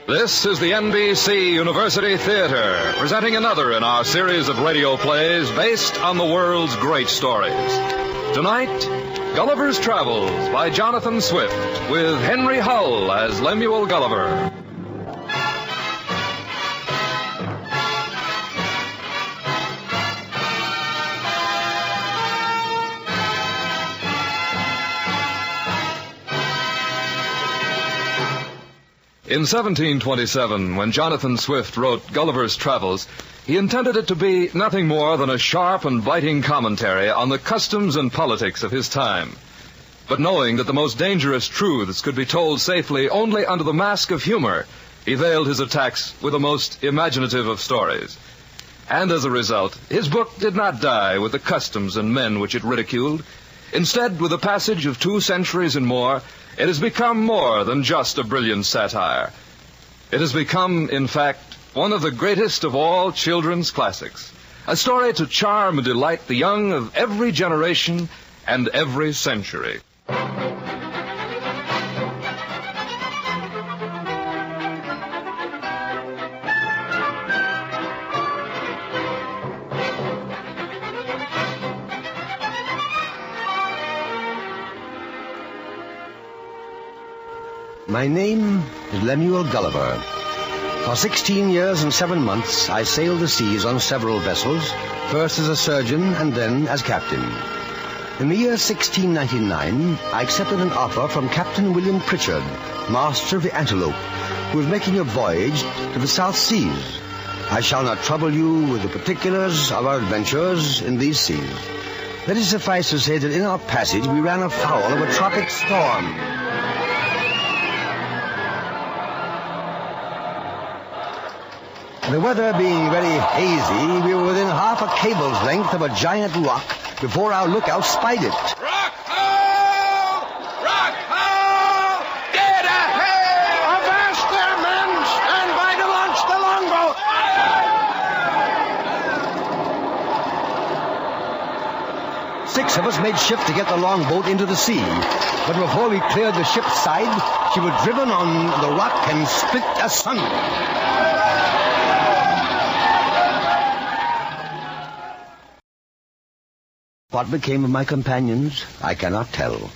This is the NBC University Theater, presenting another in our series of radio plays based on the world's great stories. Tonight, Gulliver's Travels by Jonathan Swift, with Henry Hull as Lemuel Gulliver. In 1727, when Jonathan Swift wrote Gulliver's Travels, he intended it to be nothing more than a sharp and biting commentary on the customs and politics of his time. But knowing that the most dangerous truths could be told safely only under the mask of humor, he veiled his attacks with the most imaginative of stories. And as a result, his book did not die with the customs and men which it ridiculed. Instead, with the passage of 2 centuries and more, it has become more than just a brilliant satire. It has become, in fact, one of the greatest of all children's classics. A story to charm and delight the young of every generation and every century. My name is Lemuel Gulliver. For 16 years and 7 months, I sailed the seas on several vessels, first as a surgeon and then as captain. In the year 1699, I accepted an offer from Captain William Pritchard, master of the Antelope, who was making a voyage to the South Seas. I shall not trouble you with the particulars of our adventures in these seas. Let it suffice to say that in our passage we ran afoul of a tropic storm. The weather being very hazy, we were within half a cable's length of a giant rock before our lookout spied it. Rock ho! Rock ho! Dead ahead! Avast there, men! Stand by to launch the longboat! Six of us made shift to get the longboat into the sea. But before we cleared the ship's side, she was driven on the rock and split asunder. What became of my companions, I cannot tell,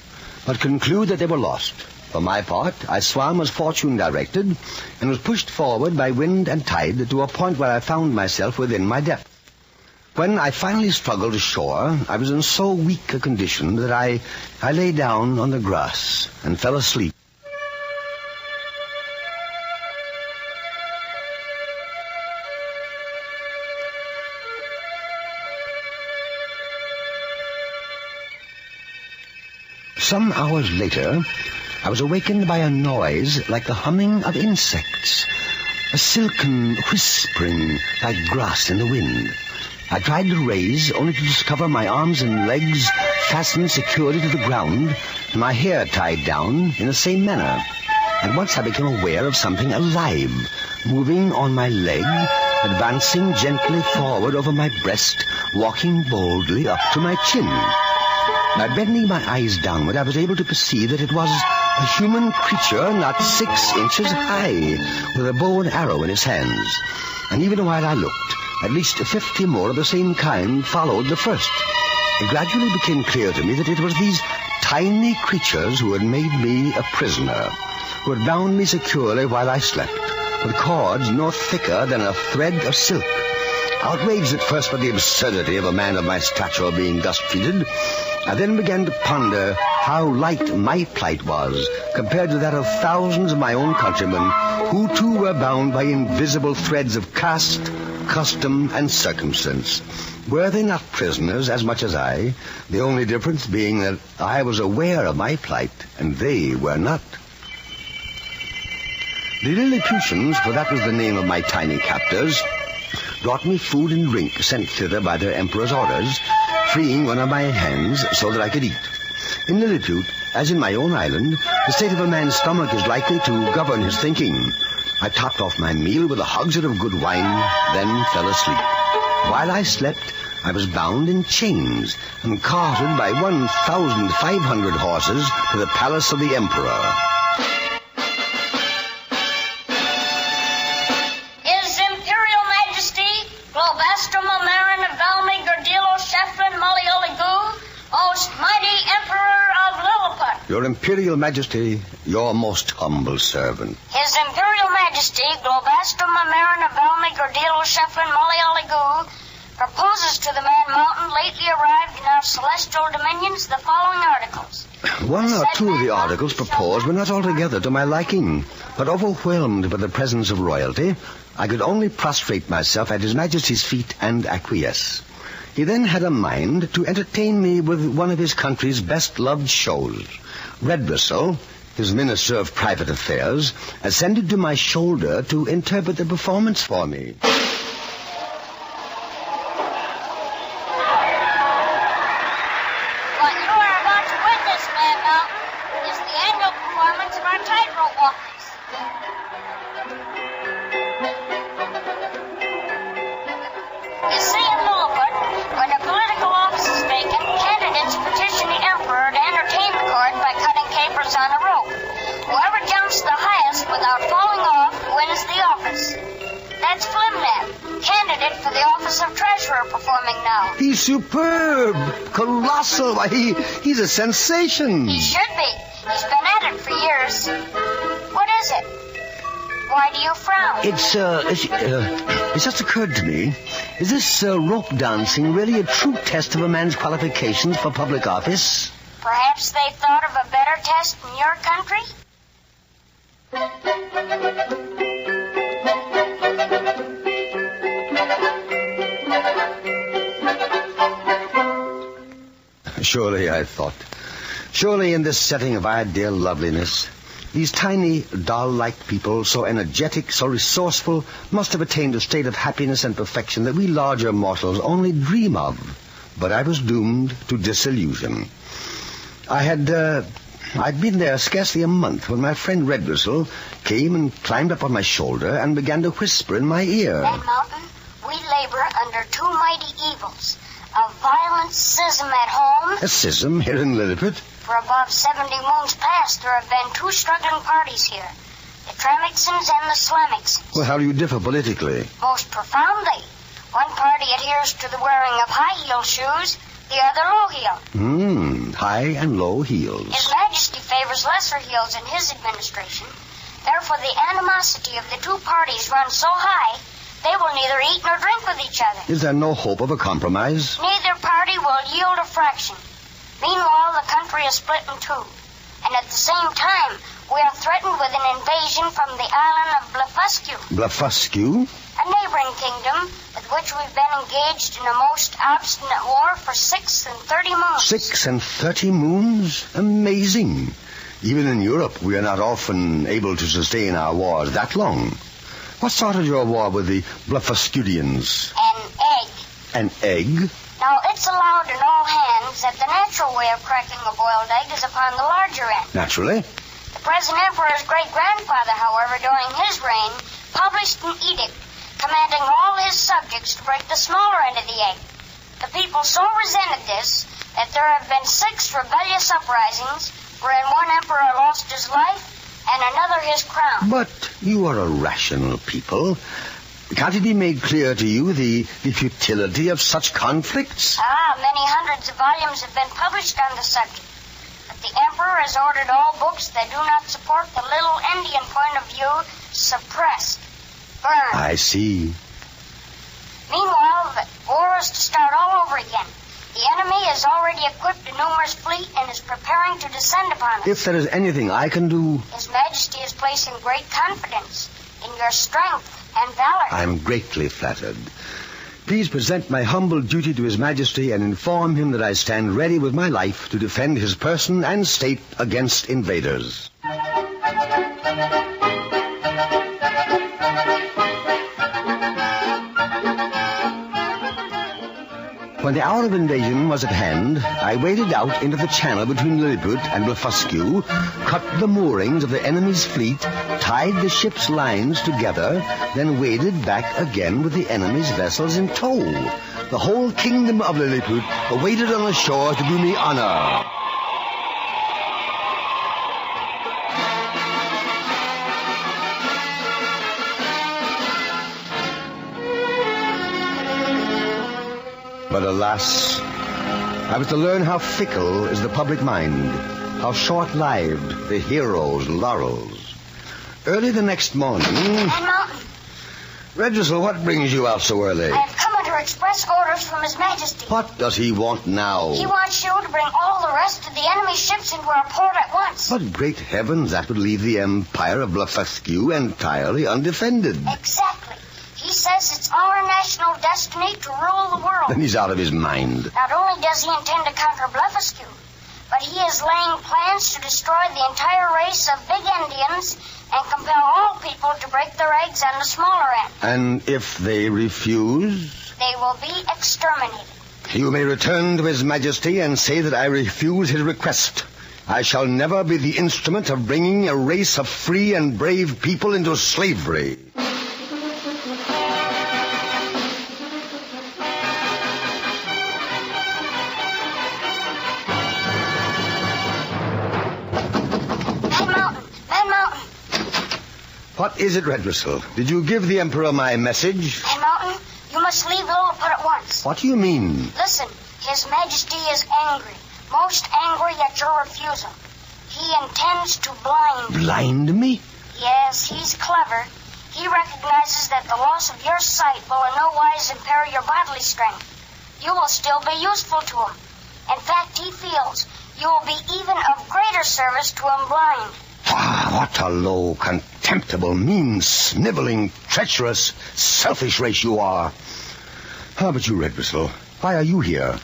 but conclude that they were lost. For my part, I swam as fortune directed, and was pushed forward by wind and tide to a point where I found myself within my depth. When I finally struggled ashore, I was in so weak a condition that I lay down on the grass and fell asleep. Some hours later, I was awakened by a noise like the humming of insects, a silken whispering like grass in the wind. I tried to raise, only to discover my arms and legs fastened securely to the ground, and my hair tied down in the same manner. At once I became aware of something alive, moving on my leg, advancing gently forward over my breast, walking boldly up to my chin. By bending my eyes downward, I was able to perceive that it was a human creature not 6 inches high, with a bow and arrow in his hands. And even while I looked, at least 50 more of the same kind followed the first. It gradually became clear to me that it was these tiny creatures who had made me a prisoner, who had bound me securely while I slept, with cords no thicker than a thread of silk. Outraged at first by the absurdity of a man of my stature being thus treated, I then began to ponder how light my plight was compared to that of thousands of my own countrymen, who too were bound by invisible threads of caste, custom, and circumstance. Were they not prisoners as much as I, the only difference being that I was aware of my plight and they were not? The Lilliputians, for that was the name of my tiny captors, brought me food and drink sent thither by their emperor's orders, freeing one of my hands so that I could eat. In Lilliput, as in my own island, the state of a man's stomach is likely to govern his thinking. I topped off my meal with a hogshead of good wine, then fell asleep. While I slept, I was bound in chains and carted by 1,500 horses to the palace of the emperor. Your Imperial Majesty, your most humble servant. His Imperial Majesty, Globastrum Amerina Velmi Gordilo Shefflin Mollioligu, proposes to the Man Mountain lately arrived in our celestial dominions the following articles. One or two of the articles proposed were not altogether to my liking, but overwhelmed by the presence of royalty, I could only prostrate myself at His Majesty's feet and acquiesce. He then had a mind to entertain me with one of his country's best-loved shows. Redrussell, his Minister of Private Affairs, ascended to my shoulder to interpret the performance for me. What you are about to witness, Man Mountain, is the annual performance of our tightrope walkers. You see, in Lilliput, when a political office is vacant, candidates petition the emperor to entertain the court by cutting capers on a rope. Whoever jumps the highest without falling off wins the office. That's Flimnap, candidate for the office of treasurer, performing now. He's superb, colossal. Why, he's a sensation. He should be. He's been at it for years. What is it? Why do you frown? It's just occurred to me. Is this rope dancing really a true test of a man's qualifications for public office? Perhaps they thought of a better test in your country? Surely, I thought. Surely in this setting of ideal loveliness, these tiny, doll-like people, so energetic, so resourceful, must have attained a state of happiness and perfection that we larger mortals only dream of. But I was doomed to disillusion. I'd been there scarcely a month when my friend Redrussell came and climbed up on my shoulder and began to whisper in my ear. Man Mountain, we labor under two mighty evils. A violent schism at home. A schism here in Lilliput? For above 70 moons past, there have been two struggling parties here. The Tremixons and the Slamicsons. Well, how do you differ politically? Most profoundly. One party adheres to the wearing of high-heel shoes, the other low-heel. High and low heels. His Majesty favors lesser heels in his administration. Therefore, the animosity of the two parties runs so high, they will neither eat nor drink with each other. Is there no hope of a compromise? Neither party will yield a fraction. Meanwhile, the country is split in two. And at the same time, we are threatened with an invasion from the island of Blefuscu. Blefuscu? A neighboring kingdom with which we've been engaged in a most obstinate war for 36 moons. 36 moons? Amazing. Even in Europe, we are not often able to sustain our wars that long. What started your war with the Blefuscudians? An egg. An egg? Now, it's allowed in all hands that the natural way of cracking a boiled egg is upon the larger end. Naturally. The present emperor's great-grandfather, however, during his reign, published an edict commanding all his subjects to break the smaller end of the egg. The people so resented this that there have been 6 rebellious uprisings wherein one emperor lost his life and another his crown. But you are a rational people. Can't it be made clear to you the futility of such conflicts? Many hundreds of volumes have been published on the subject. But the emperor has ordered all books that do not support the little Indian point of view suppressed, burned. I see. Meanwhile, the war is to start all over again. The enemy has already equipped a numerous fleet and is preparing to descend upon us. If there is anything I can do... His Majesty is placing great confidence in your strength and valor. I'm greatly flattered. Please present my humble duty to His Majesty and inform him that I stand ready with my life to defend his person and state against invaders. When the hour of invasion was at hand, I waded out into the channel between Lilliput and Blefuscu, cut the moorings of the enemy's fleet, tied the ship's lines together, then waded back again with the enemy's vessels in tow. The whole kingdom of Lilliput awaited on the shore to do me honor. But alas, I was to learn how fickle is the public mind. how short-lived the hero's laurels. Early the next morning... And Mountain, Redressel, what brings you out so early? I have come under express orders from His Majesty. What does he want now? He wants you to bring all the rest of the enemy ships into our port at once. But great heavens, that would leave the empire of Blefuscu entirely undefended. Exactly. He says it's our national destiny to rule the world. Then he's out of his mind. Not only does he intend to conquer Blefuscu, but he is laying plans to destroy the entire race of big Indians and compel all people to break their eggs on the smaller end. And if they refuse? They will be exterminated. You may return to His Majesty and say that I refuse his request. I shall never be the instrument of bringing a race of free and brave people into slavery. What is it, Redressel? Did you give the Emperor my message? And Mountain, you must leave Lilliput at once. What do you mean? Listen, His Majesty is angry. Most angry at your refusal. He intends to blind you. Blind me? Yes, he's clever. He recognizes that the loss of your sight will in no wise impair your bodily strength. You will still be useful to him. In fact, he feels you will be even of greater service to him blind. Ah, what a low, contemptible, mean, sniveling, treacherous, selfish race you are. How about you, Redressel? Why are you here?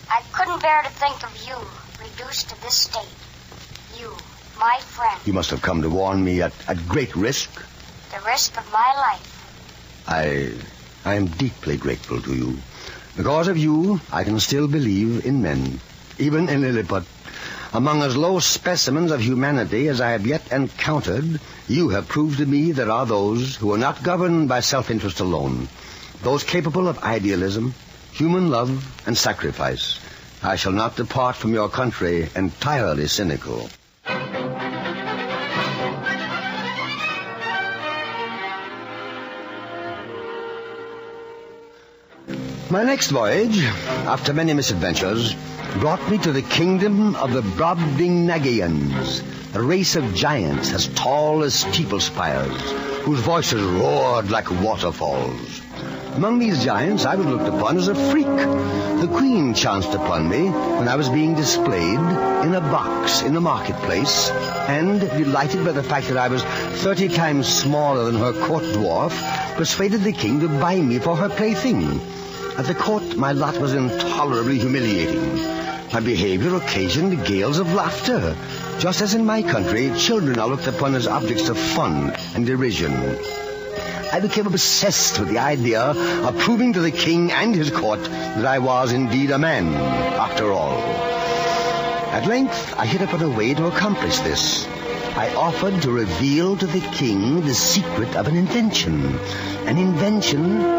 I couldn't bear to think of you reduced to this state. You, my friend. You must have come to warn me at great risk. The risk of my life. I am deeply grateful to you. Because of you, I can still believe in men, even in Lilliput. Among as low specimens of humanity as I have yet encountered, you have proved to me there are those who are not governed by self-interest alone, those capable of idealism, human love, and sacrifice. I shall not depart from your country entirely cynical. My next voyage, after many misadventures, brought me to the kingdom of the Brobdingnagians, a race of giants as tall as steeple spires, whose voices roared like waterfalls. Among these giants, I was looked upon as a freak. The queen chanced upon me when I was being displayed in a box in the marketplace, and, delighted by the fact that I was 30 times smaller than her court dwarf, persuaded the king to buy me for her plaything. At the court, my lot was intolerably humiliating. My behavior occasioned gales of laughter. Just as in my country, children are looked upon as objects of fun and derision. I became obsessed with the idea of proving to the king and his court that I was indeed a man, after all. At length, I hit upon a way to accomplish this. I offered to reveal to the king the secret of an invention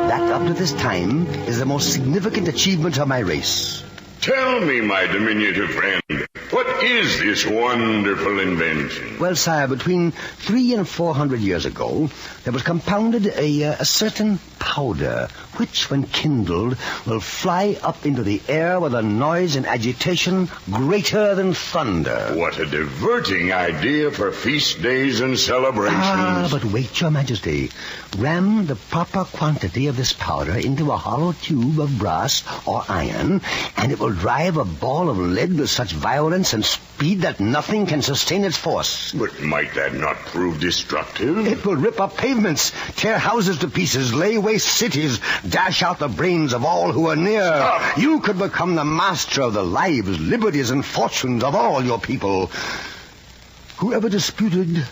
that up to this time is the most significant achievement of my race. Tell me, my diminutive friend, what is this wonderful invention? Well, sire, between 300 and 400 years ago, there was compounded a certain powder, which, when kindled, will fly up into the air with a noise and agitation greater than thunder. What a diverting idea for feast days and celebrations. Ah, but wait, your majesty. Ram the proper quantity of this powder into a hollow tube of brass or iron, and it will drive a ball of lead with such violence and speed that nothing can sustain its force. But might that not prove destructive? It will rip up pavements, tear houses to pieces, lay waste cities, dash out the brains of all who are near. Stop. You could become the master of the lives, liberties, and fortunes of all your people. Whoever disputed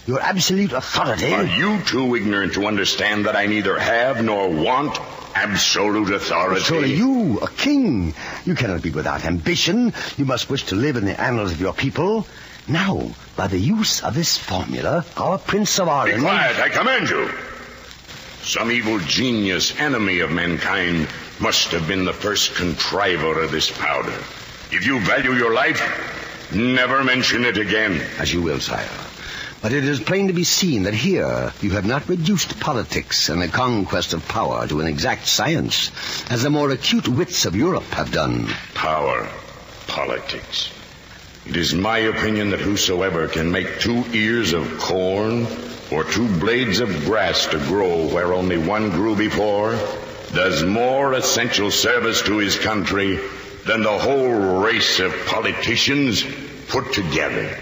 your absolute authority... Are you too ignorant to understand that I neither have nor want absolute authority? Surely you, a king, you cannot be without ambition. You must wish to live in the annals of your people. Now, by the use of this formula, our Prince of Orange... Be quiet, I command you. Some evil genius, enemy of mankind, must have been the first contriver of this powder. If you value your life, never mention it again. As you will, sire. But it is plain to be seen that here you have not reduced politics and the conquest of power to an exact science, as the more acute wits of Europe have done. Power, politics. It is my opinion that whosoever can make 2 ears of corn or 2 blades of grass to grow where only one grew before does more essential service to his country than the whole race of politicians put together.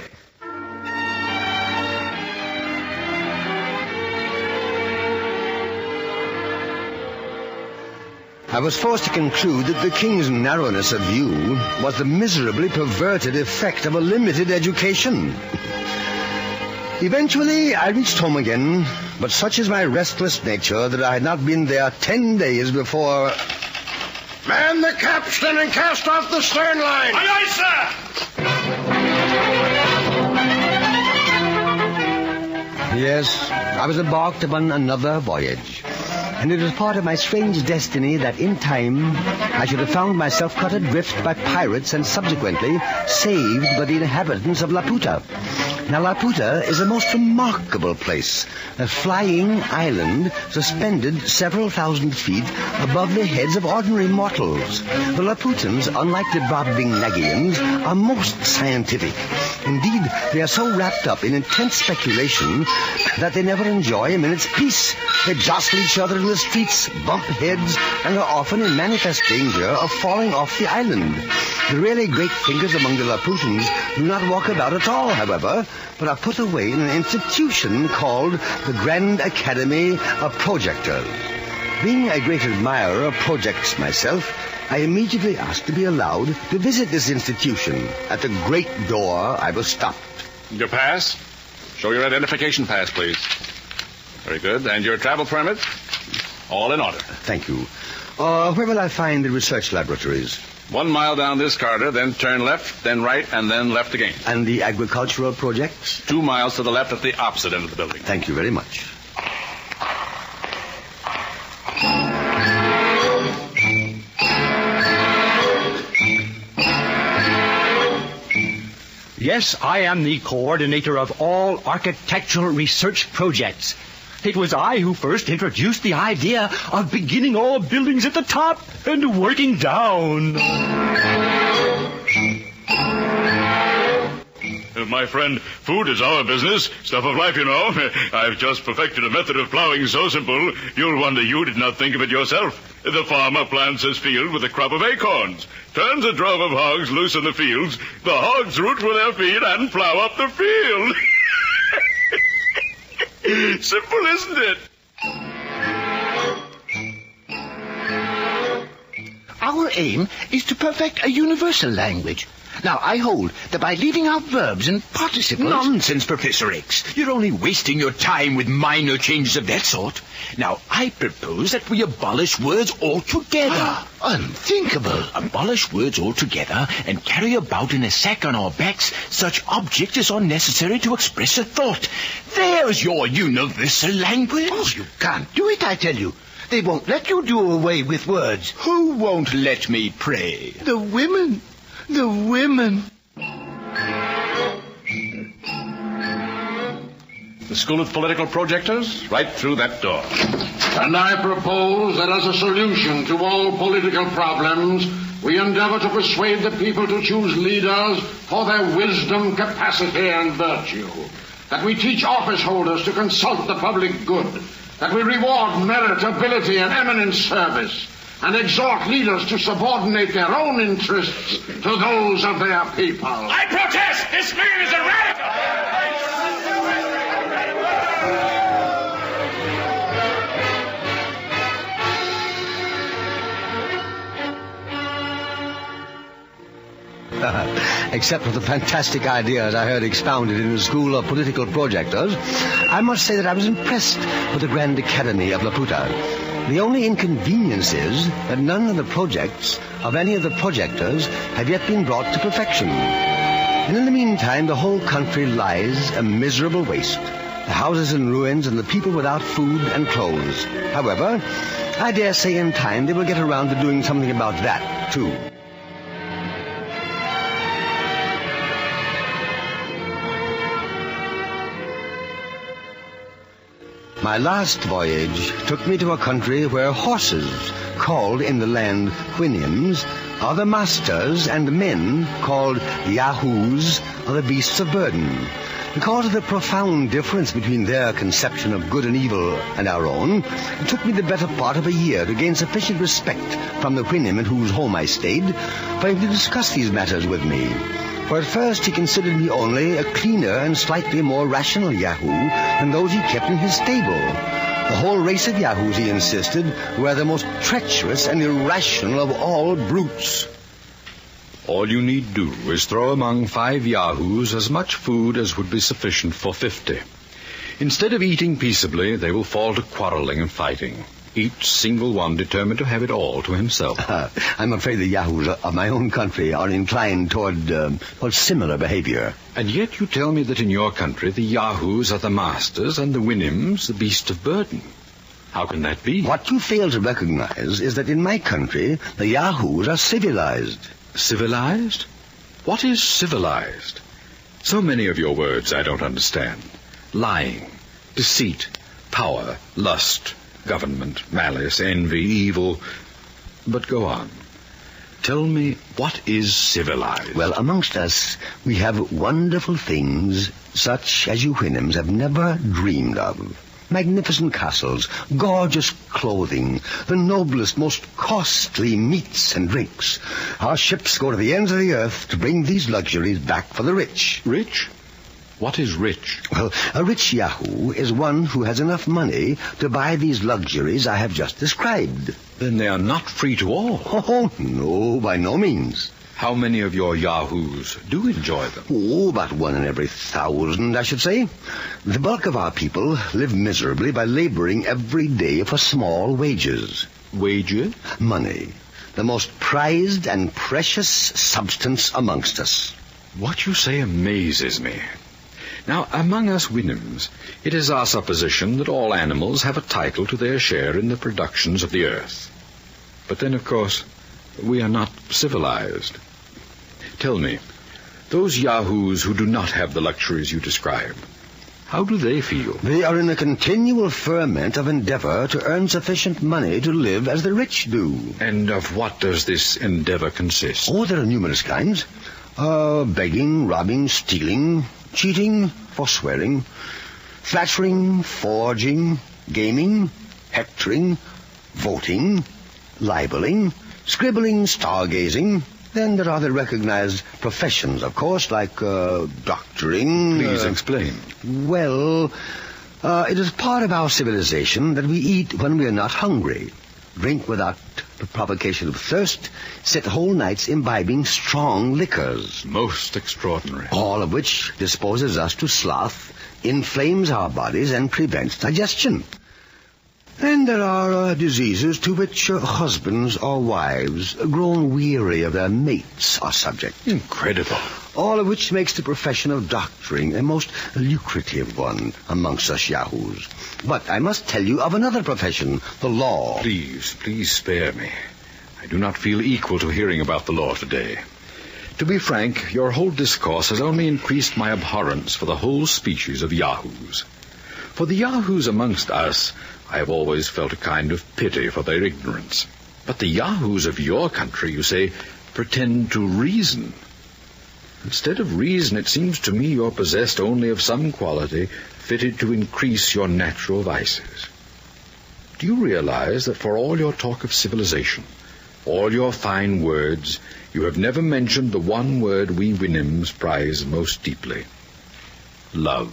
I was forced to conclude that the king's narrowness of view was the miserably perverted effect of a limited education. Eventually, I reached home again, but such is my restless nature that I had not been there 10 days before... Man the capstan and cast off the stern line! Aye, aye, sir! Yes, I was embarked upon another voyage. And it was part of my strange destiny that in time I should have found myself cut adrift by pirates and subsequently saved by the inhabitants of Laputa. Now, Laputa is a most remarkable place, a flying island suspended several thousand feet above the heads of ordinary mortals. The Laputans, unlike the Brobdingnagians, are most scientific. Indeed, they are so wrapped up in intense speculation that they never enjoy a minute's peace. They jostle each other in the streets, bump heads, and are often in manifest danger of falling off the island. The really great thinkers among the Laputans do not walk about at all, however, but are put away in an institution called the Grand Academy of Projectors. Being a great admirer of projects myself, I immediately asked to be allowed to visit this institution. At the great door, I was stopped. Your pass? Show your identification pass, please. Very good. And your travel permit? All in order. Thank you. Where will I find the research laboratories? 1 mile down this corridor, then turn left, then right, and then left again. And the agricultural projects? 2 miles to the left at the opposite end of the building. Thank you very much. Yes, I am the coordinator of all architectural research projects. It was I who first introduced the idea of beginning all buildings at the top and working down. My friend, food is our business. Stuff of life, you know. I've just perfected a method of plowing so simple, you'll wonder you did not think of it yourself. The farmer plants his field with a crop of acorns, turns a drove of hogs loose in the fields, the hogs root with their feet and plow up the field. Simple, isn't it? Our aim is to perfect a universal language. Now, I hold that by leaving out verbs and participles... Nonsense, Professor X. You're only wasting your time with minor changes of that sort. Now, I propose that we abolish words altogether. Unthinkable. Abolish words altogether and carry about in a sack on our backs such objects as are necessary to express a thought. There's your universal language. Oh, you can't do it, I tell you. They won't let you do away with words. Who won't let me pray? The women. The women. The School of Political Projectors, right through that door. And I propose that as a solution to all political problems, we endeavor to persuade the people to choose leaders for their wisdom, capacity, and virtue. That we teach office holders to consult the public good. That we reward merit, ability, and eminent service. And exhort leaders to subordinate their own interests to those of their people. I protest! This man is a radical! Except for the fantastic ideas I heard expounded in the School of Political Projectors, I must say that I was impressed with the Grand Academy of Laputa. The only inconvenience is that none of the projects of any of the projectors have yet been brought to perfection. And in the meantime, the whole country lies a miserable waste. The houses in ruins and the people without food and clothes. However, I dare say in time they will get around to doing something about that, too. My last voyage took me to a country where horses, called in the land Whinims, are the masters, and men, called Yahoos, are the beasts of burden. Because of the profound difference between their conception of good and evil and our own, it took me the better part of a year to gain sufficient respect from the Whinim in whose home I stayed for him to discuss these matters with me. For at first he considered me only a cleaner and slightly more rational Yahoo than those he kept in his stable. The whole race of Yahoos, he insisted, were the most treacherous and irrational of all brutes. All you need do is throw among 5 Yahoos as much food as would be sufficient for 50. Instead of eating peaceably, they will fall to quarreling and fighting, each single one determined to have it all to himself. I'm afraid the Yahoos of my own country are inclined toward similar behavior. And yet you tell me that in your country the Yahoos are the masters and the Whinims the beast of burden. How can that be? What you fail to recognize is that in my country the Yahoos are civilized. Civilized? What is civilized? So many of your words I don't understand. Lying, deceit, power, lust, government, malice, envy, evil. But go on. Tell me, what is civilized? Well, amongst us, we have wonderful things, such as you Whinims have never dreamed of. Magnificent castles, gorgeous clothing, the noblest, most costly meats and drinks. Our ships go to the ends of the earth to bring these luxuries back for the rich. Rich? What is rich? Well, a rich Yahoo is one who has enough money to buy these luxuries I have just described. Then they are not free to all. Oh, no, by no means. How many of your Yahoos do enjoy them? Oh, about 1 in every 1,000, I should say. The bulk of our people live miserably by laboring every day for small wages. Wages? Money. The most prized and precious substance amongst us. What you say amazes me. Now, among us Whinims, it is our supposition that all animals have a title to their share in the productions of the earth. But then, of course, we are not civilized. Tell me, those Yahoos who do not have the luxuries you describe, how do they feel? They are in a continual ferment of endeavor to earn sufficient money to live as the rich do. And of what does this endeavor consist? Oh, there are numerous kinds. Begging, robbing, stealing, cheating, forswearing, flattering, forging, gaming, hectoring, voting, libeling, scribbling, stargazing. Then there are the recognized professions, of course, like doctoring. Please explain. Well, it is part of our civilization that we eat when we are not hungry, drink without the provocation of thirst, sit whole nights imbibing strong liquors. Most extraordinary. All of which disposes us to sloth, inflames our bodies, and prevents digestion. And there are diseases to which husbands or wives, grown weary of their mates, are subject. Incredible. All of which makes the profession of doctoring a most lucrative one amongst us Yahoos. But I must tell you of another profession, the law. Please spare me. I do not feel equal to hearing about the law today. To be frank, your whole discourse has only increased my abhorrence for the whole species of Yahoos. For the Yahoos amongst us, I have always felt a kind of pity for their ignorance. But the Yahoos of your country, you say, pretend to reason. Instead of reason, it seems to me you're possessed only of some quality fitted to increase your natural vices. Do you realize that for all your talk of civilization, all your fine words, you have never mentioned the one word we Whinims prize most deeply? Love.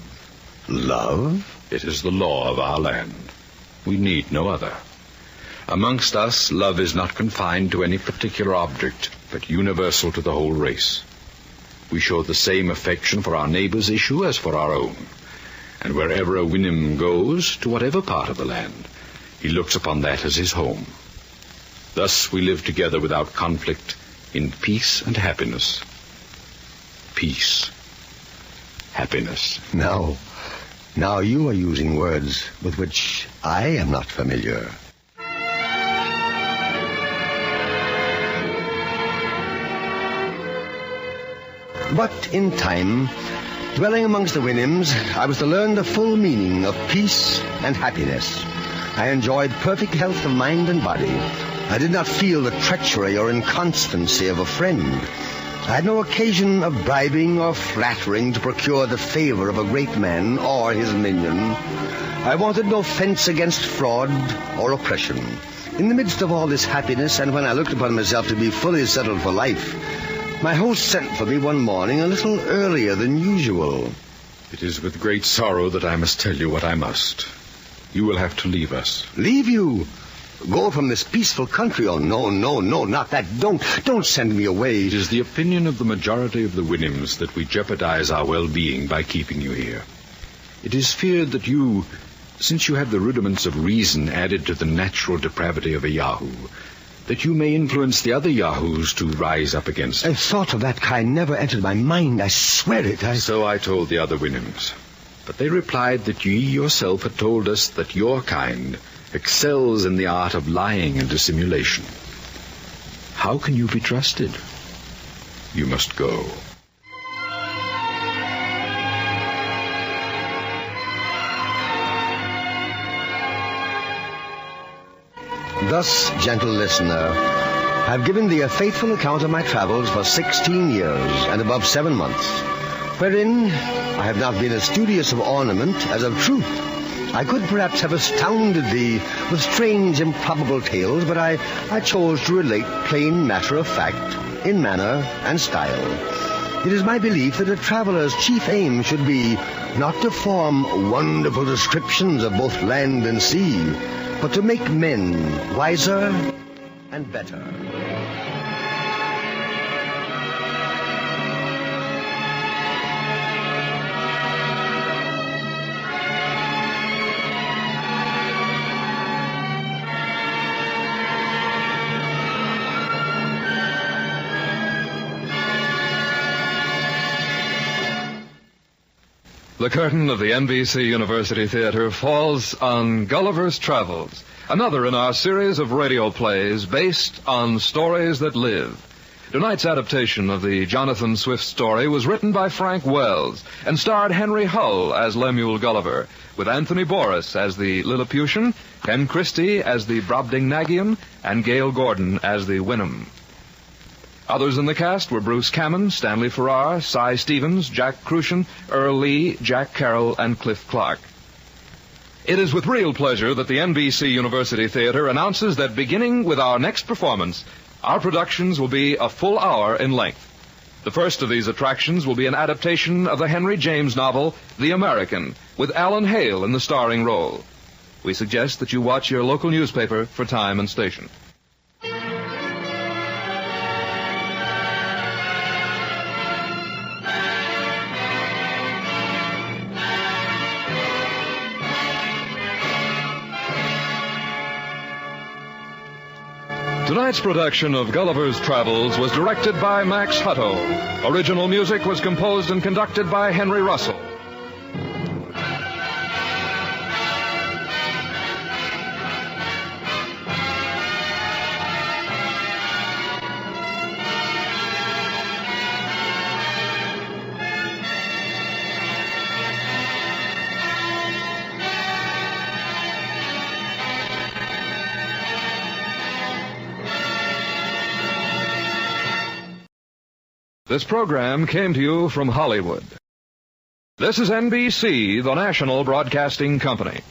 Love? It is the law of our land. We need no other. Amongst us, love is not confined to any particular object, but universal to the whole race. We show the same affection for our neighbor's issue as for our own. And wherever a Whinim goes, to whatever part of the land, he looks upon that as his home. Thus we live together without conflict, in peace and happiness. Peace. Happiness. Now you are using words with which I am not familiar. But in time, Dwelling amongst the Winnims, I was to learn the full meaning of peace and happiness. I enjoyed perfect health of mind and body. I did not feel the treachery or inconstancy of a friend. I had no occasion of bribing or flattering to procure the favor of a great man or his minion. I wanted no fence against fraud or oppression. In the midst of all this happiness, and when I looked upon myself to be fully settled for life, my host sent for me one morning a little earlier than usual. It is with great sorrow that I must tell you what I must. You will have to leave us. Leave you? Go from this peaceful country? Oh, no, not that. Don't send me away. It is the opinion of the majority of the Winnims that we jeopardize our well-being by keeping you here. It is feared that you, since you have the rudiments of reason added to the natural depravity of a Yahoo, that you may influence the other Yahoos to rise up against A us. thought of that kind never entered my mind. I swear it. So I told the other Winnims. But they replied that ye yourself had told us that your kind excels in the art of lying and dissimulation. How can you be trusted? You must go. Thus, gentle listener, I have given thee a faithful account of my travels for 16 years and above 7 months, wherein I have not been as studious of ornament as of truth. I could perhaps have astounded thee with strange, improbable tales, but I chose to relate plain matter of fact in manner and style. It is my belief that a traveler's chief aim should be not to form wonderful descriptions of both land and sea, but to make men wiser and better. The curtain of the NBC University Theater falls on Gulliver's Travels, another in our series of radio plays based on stories that live. Tonight's adaptation of the Jonathan Swift story was written by Frank Wells and starred Henry Hull as Lemuel Gulliver, with Anthony Boris as the Lilliputian, Ken Christie as the Brobdingnagian, and Gail Gordon as the Winnem. Others in the cast were Bruce Cammon, Stanley Farrar, Cy Stevens, Jack Crucian, Earl Lee, Jack Carroll, and Cliff Clark. It is with real pleasure that the NBC University Theater announces that beginning with our next performance, our productions will be a full hour in length. The first of these attractions will be an adaptation of the Henry James novel, The American, with Alan Hale in the starring role. We suggest that you watch your local newspaper for time and station. Tonight's production of Gulliver's Travels was directed by Max Hutto. Original music was composed and conducted by Henry Russell. This program came to you from Hollywood. This is NBC, the national broadcasting company.